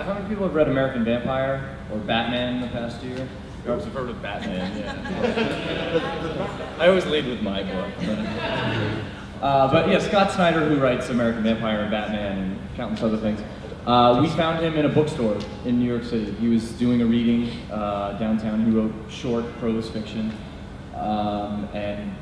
How many people have read American Vampire or Batman in the past year? I've heard of Batman, yeah. I always lead with my book. But yeah, Scott Snyder, who writes American Vampire and Batman and countless other things, we found him in a bookstore in New York City. He was doing a reading downtown. He wrote short prose fiction, and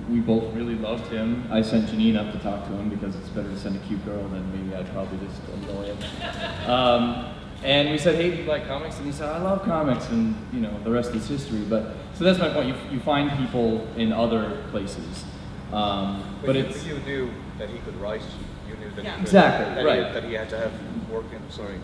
we both really loved him. I sent Jeanine up to talk to him because it's better to send a cute girl than maybe I'd probably just annoy him. And we said, hey, do you like comics? And he said, I love comics, and you know, the rest is history. But so that's my point. You find people in other places. But it's you knew that he could write. You knew that he could, exactly right. That he had to have work in. Sorry.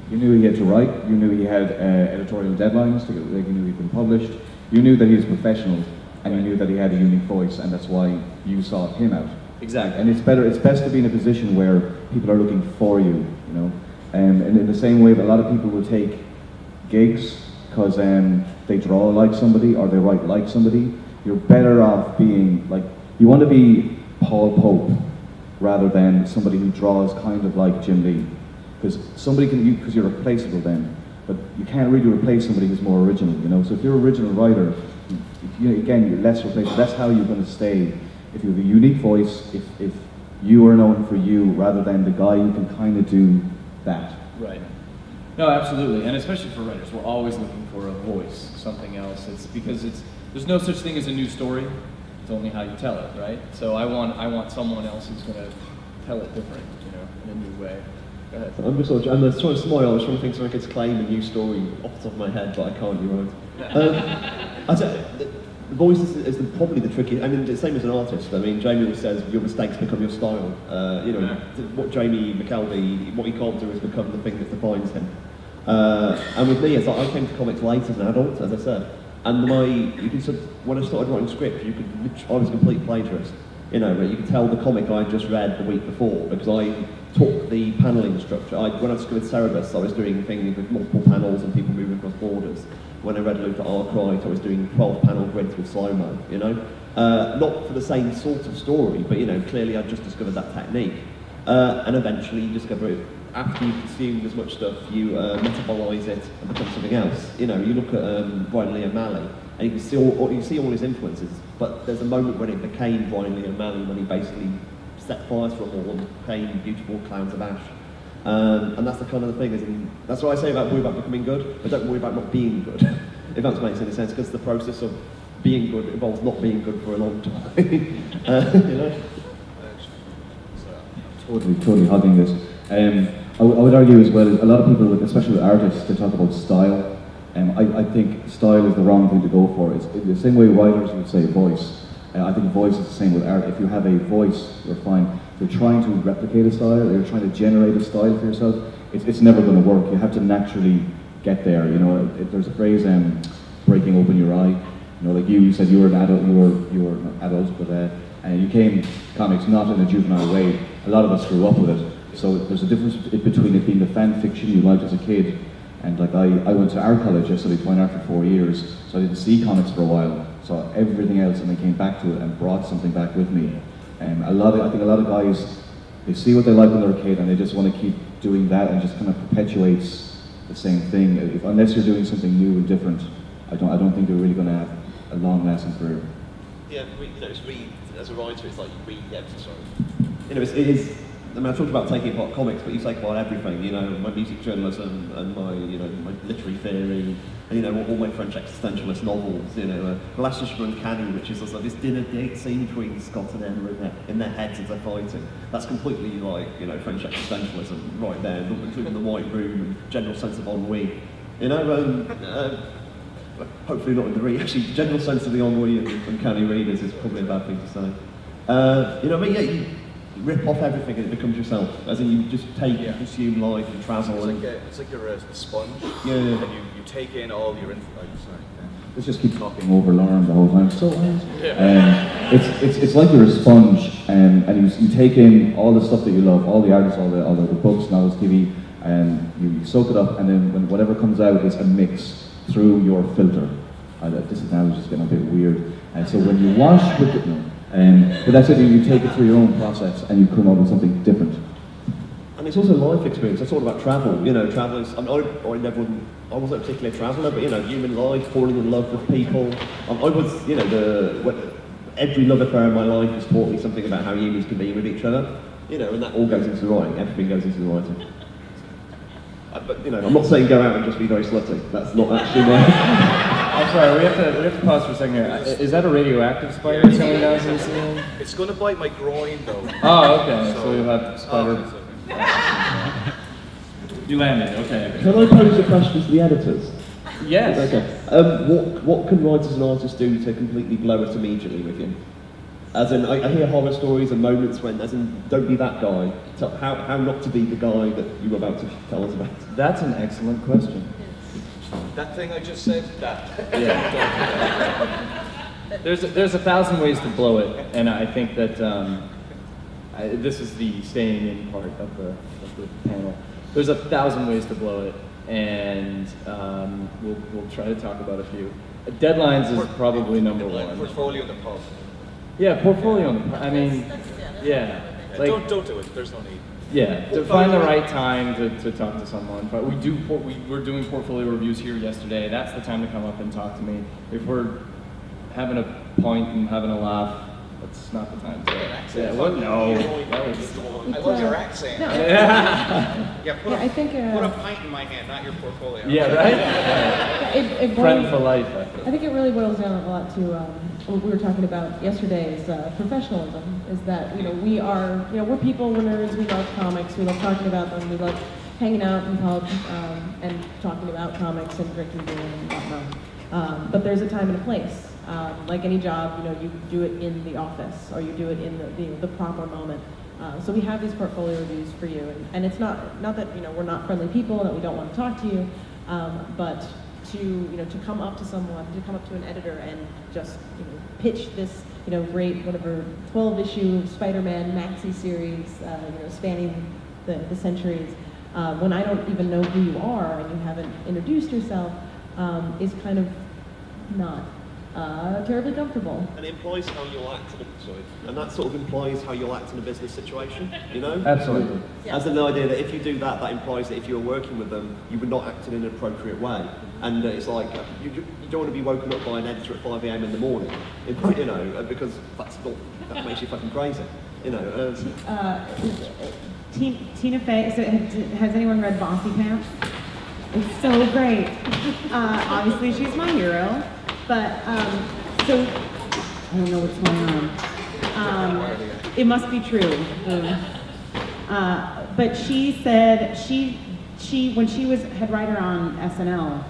You knew he had to write. You knew he had editorial deadlines. You knew he'd been published. You knew that he was professional, and you knew that he had a unique voice, and that's why you sought him out. Exactly. And it's best to be in a position where people are looking for you. You know. And in the same way that a lot of people will take gigs because they draw like somebody or they write like somebody, you're better off being like, you want to be Paul Pope rather than somebody who draws kind of like Jim Lee. Because somebody can, because you're replaceable then, but you can't really replace somebody who's more original, you know? So if you're an original writer, again, you're less replaceable. That's how you're going to stay. If you have a unique voice, if you are known for you rather than the guy who can kind of do that. Right. No, absolutely, and especially for writers, we're always looking for a voice, something else. It's because there's no such thing as a new story. It's only how you tell it, right? So I want someone else who's going to tell it different, you know, in a new way. Go ahead. I'm just trying to smile. I was trying to think so I could claim a new story off the top of my head, but I can't. You're right. I'd say the voice is probably the tricky. I mean, the same as an artist. I mean, Jamie always says your mistakes become your style. You know, what Jamie McKelvey, what he can't do is become the thing that defines him. And with me, it's like I came to comics late as an adult, as I said. And when I started writing scripts, I was a complete plagiarist. You know, you could tell the comic I had just read the week before because I took the panelling structure. When I was with Cerebus, I was doing things with multiple panels and people moving across borders. When I read Luther Arkwright, I was doing 12-panel grids with slow-mo, you know? Not for the same sort of story, but, you know, clearly I just discovered that technique. And eventually you discover it, after you've consumed as much stuff, you metabolise it and become something else. You know, you look at Brian Lee O'Malley, and you can see all his influences, but there's a moment when it became Brian Lee O'Malley when he basically set fires from all and became beautiful clouds of ash. And that's the kind of the thing, that's what I say about worry about becoming good, but don't worry about not being good, if that makes any sense, because the process of being good involves not being good for a long time. You know? Totally hugging this. I would argue as well, a lot of people, especially with artists, they talk about style. I think style is the wrong thing to go for. It's the same way writers would say voice. I think voice is the same with art. If you have a voice, you're fine. If you're trying to replicate a style, or you're trying to generate a style for yourself, it's never going to work. You have to naturally get there. You know, there's a phrase, breaking open your eye. You know, like you said, you were an adult. You were an adult, but you came to comics not in a juvenile way. A lot of us grew up with it. So there's a difference between it being the fan fiction you liked as a kid, and like I went to art college. I studied fine art for 4 years, so I didn't see comics for a while. Saw everything else, and I came back to it and brought something back with me. I think a lot of guys, they see what they like when they're a kid, and they just want to keep doing that, and just kind of perpetuates the same thing. Unless you're doing something new and different, I don't think they're really going to have a long-lasting career. Yeah, it's read as a writer. It's like you read the episode. You know, it is. I mean, I talked about taking apart comics, but you take apart everything. You know, my music journalism and my literary theory, and you know, all my French existentialist novels. You know, Gloucestershire Uncanny, which is also this dinner date scene between Scott and Emma in their heads as they're fighting. That's completely like, you know, French existentialism right there, including the white room and general sense of ennui. You know, hopefully not with the actually general sense of the ennui and uncanny readers is probably a bad thing to say. You know, but yeah. You rip off everything and it becomes yourself. As in, you just take and consume life and travel. It's like you're a sponge. Yeah. And you take in all your influence. Let's just keep talking over Lauren the whole time. So it's like you're a sponge, and you take in all the stuff that you love, all the artists, all the books, novels, TV, and you soak it up, and then when whatever comes out is a mix through your filter. This analogy is getting a bit weird. And so when you wash with it, but that's it, you take it through your own process and you come up with something different. And And it's also life experience. It's all about travel. You know, travellers. I wasn't particularly a traveller, but you know, human life, falling in love with people. I was, you know, every love affair in my life has taught me something about how humans can be with each other. You know, and that all goes into the writing. Everything goes into the writing. But you know, I'm not saying go out and just be very slutty. That's not actually my. I'm sorry, we have to pause for a second here. Is that a radioactive spider coming down from the ceiling? It's going to bite my groin though. Oh, okay. So we'll have spider. You landed. Okay. Can I pose a question to the editors? Yes. Okay. What can writers and artists do to completely blow it immediately with you? As in, I hear horror stories and moments when, as in, don't be that guy. How not to be the guy that you were about to tell us about. That's an excellent question. That thing I just said, that. Yeah. There's 1,000 ways to blow it, and I think that this is the staying in part of the panel. There's 1,000 ways to blow it, and we'll try to talk about a few. Deadlines is probably number one. Portfolio in the pub. Yeah, portfolio. I mean, yeah. Like, Don't do it. There's no need. Yeah, to find the right time to talk to someone. But we're doing portfolio reviews here yesterday. That's the time to come up and talk to me. If we're having a point and having a laugh, that's not the time to say, what? No. I love your accent. No. Yeah, put a pint in my hand, not your portfolio. Yeah, right? Friend for life. I think it really boils down a lot to what we were talking about yesterday is professionalism. Is that, you know, we're people, we're nerds, we love comics, we love talking about them, we love hanging out in pubs and talking about comics and drinking beer and whatnot. But there's a time and a place. Like any job, you know, you do it in the office or you do it in the proper moment. So we have these portfolio reviews for you, and it's not that, you know, we're not friendly people and that we don't want to talk to you, but to come up to someone, to come up to an editor and just, you know, pitch this, you know, great whatever 12-issue Spider-Man maxi series, you know, spanning the centuries, when I don't even know who you are and you haven't introduced yourself, is kind of not terribly comfortable. And it implies how you'll act. And that sort of implies how you'll act in a business situation, you know? Absolutely. Yeah. As an idea that if you do that, that implies that if you're working with them, you would not act in an appropriate way. And it's like, you don't want to be woken up by an editor at 5 a.m. in the morning, you know, because that makes you fucking crazy, you know. Tina Fey, so has anyone read Bossy Pants? It's so great. Obviously she's my hero, but so I don't know what's going on. It must be true. But she said she when she was head writer on SNL,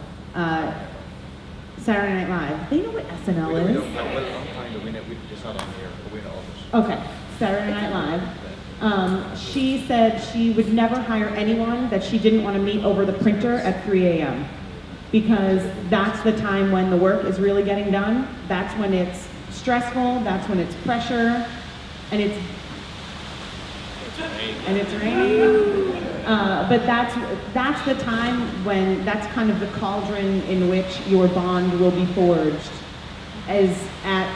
Saturday Night Live. They know what SNL is. We just not on here, but we know. Okay, Saturday Night Live. She said she would never hire anyone that she didn't want to meet over the printer at 3 a.m. because that's the time when the work is really getting done. That's when it's stressful, that's when it's pressure, and it's raining. But that's the time when, that's kind of the cauldron in which your bond will be forged, is at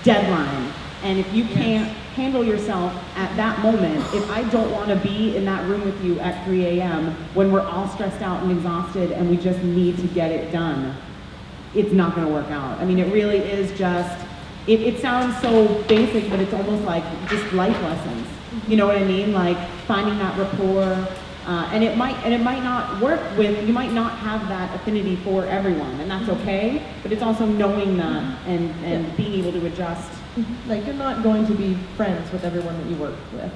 deadline. And if you can't handle yourself at that moment, if I don't want to be in that room with you at 3 a.m. when we're all stressed out and exhausted and we just need to get it done, it's not going to work out. I mean, it really is just, it sounds so basic, but it's almost like just life lessons. You know what I mean? Like finding that rapport, and it might not work with, you might not have that affinity for everyone, and that's okay, but it's also knowing that and being able to adjust. Like, you're not going to be friends with everyone that you work with.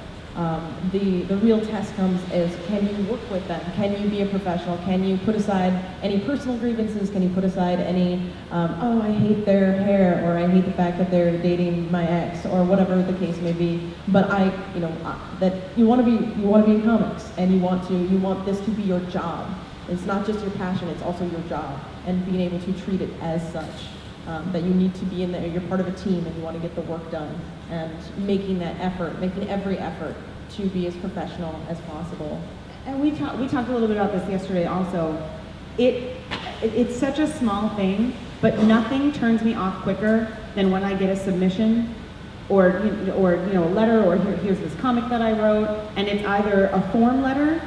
The real test comes is, can you work with them? Can you be a professional? Can you put aside any personal grievances? Can you put aside any, oh, I hate their hair, or I hate the fact that they're dating my ex, or whatever the case may be. But that you want to be in comics, and you want this to be your job. It's not just your passion; it's also your job, and being able to treat it as such. That you need to be in there, you're part of a team and you want to get the work done, and making every effort to be as professional as possible. And we talked a little bit about this yesterday also. It's such a small thing, but nothing turns me off quicker than when I get a submission or a letter, or here's this comic that I wrote, and it's either a form letter,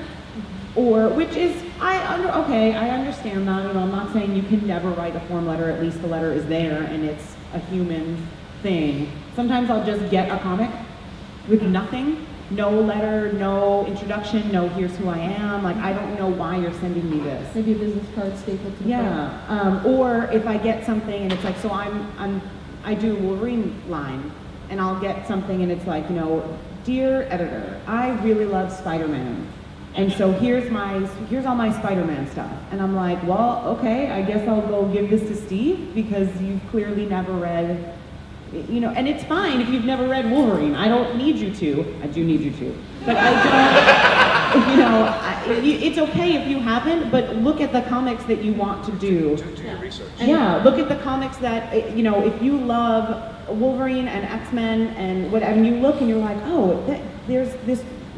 or which is I understand that. I'm not saying you can never write a form letter. At least the letter is there and it's a human thing. Sometimes I'll just get a comic with nothing, no letter, no introduction, no here's who I am. Like, I don't know why you're sending me this. Maybe a business card stapled to the Yeah. Or if I get something and it's like, so I do Wolverine line, and I'll get something and it's like, dear editor, I really love Spider-Man. And so here's all my Spider-Man stuff. And I'm like, well, okay, I guess I'll go give this to Steve because you've clearly never read, and it's fine if you've never read Wolverine. I don't need you to. I do need you to. But I don't, it's okay if you haven't, but look at the comics that you want to do. Do your research. Yeah, look at the comics that, if you love Wolverine and X-Men and whatever, you look and you're like, oh, there's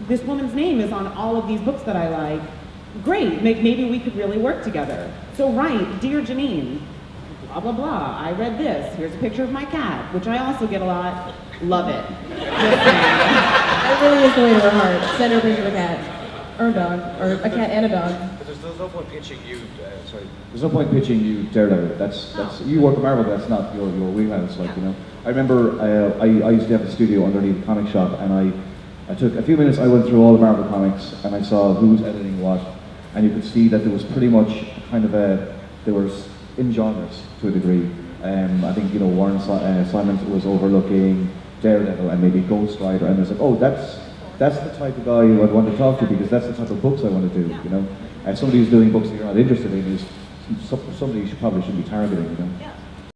this woman's name is on all of these books that I like. Great, maybe we could really work together. So write, dear Jeanine, blah, blah, blah, I read this. Here's a picture of my cat, which I also get a lot. Love it. It really is the way to her heart. Send her a picture of a cat, or a dog, or a cat and a dog. But there's no point pitching you, There's no point pitching you Daredevil. That's you work at Marvel. That's not your wheelhouse. I remember I used to have a studio underneath the comic shop, and I took a few minutes. I went through all the Marvel comics, and I saw who's editing what, and you could see that there was pretty much there was in genres to a degree. I think Warren Simons was overlooking Daredevil and maybe Ghost Rider, and it's like, oh, that's the type of guy who I'd want to talk to because that's the type of books I want to do. Somebody who's doing books that you're not interested in is somebody you probably shouldn't be targeting. Yeah.